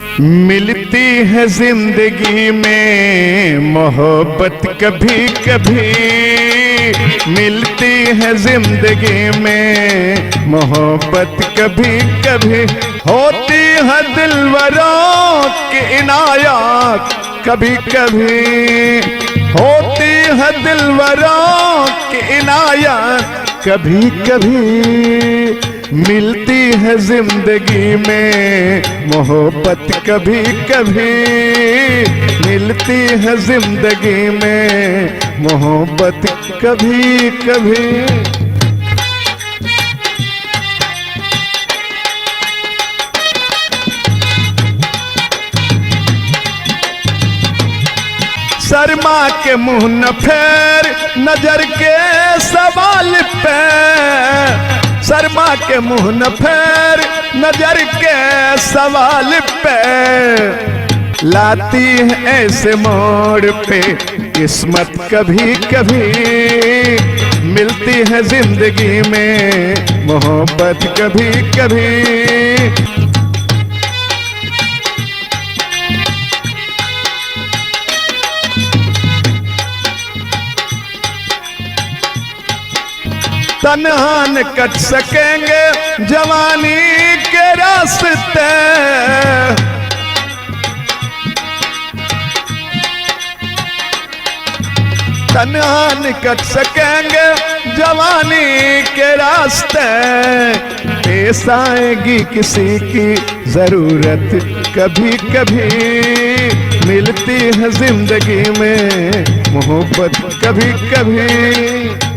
मिलती है जिंदगी में मोहब्बत कभी कभी, मिलती है जिंदगी में मोहब्बत कभी कभी, होती है दिलवरों की इनायत कभी कभी, होती है दिलवरों की इनायत कभी कभी, मिलती है जिंदगी में मोहब्बत कभी कभी, मिलती है जिंदगी में मोहब्बत कभी कभी। शर्मा के मुंह न फेर नजर के सवाल पे, शर्मा के मुंह न फेर नजर के सवाल पे, लाती है ऐसे मोड़ पे किस्मत कभी कभी, मिलती है जिंदगी में मोहब्बत कभी कभी। तन्हा न कट सकेंगे जवानी के रास्ते, तन्हा न कट सकेंगे जवानी के रास्ते, पेश आएगी किसी की जरूरत कभी कभी, मिलती है जिंदगी में मोहब्बत कभी कभी।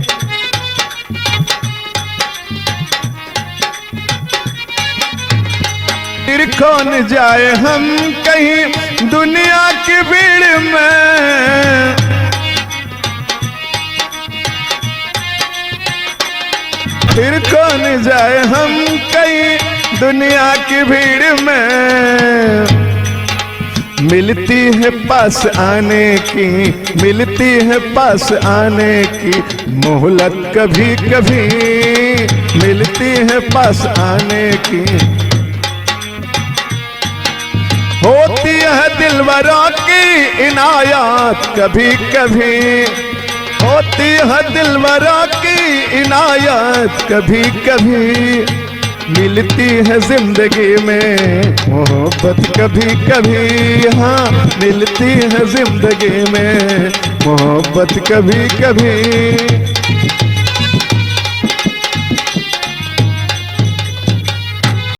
फिर कौन जाए हम कहीं दुनिया की भीड़ में, फिर कौन जाए हम कहीं दुनिया की भीड़ में, मिलती है पास आने की, मिलती है पास आने की मोहलत कभी कभी, मिलती है पास आने की, होती है दिलवरों की इनायत कभी कभी, होती है दिलवरों की इनायत कभी कभी, मिलती है जिंदगी में मोहब्बत कभी कभी, हाँ मिलती है जिंदगी में मोहब्बत कभी कभी।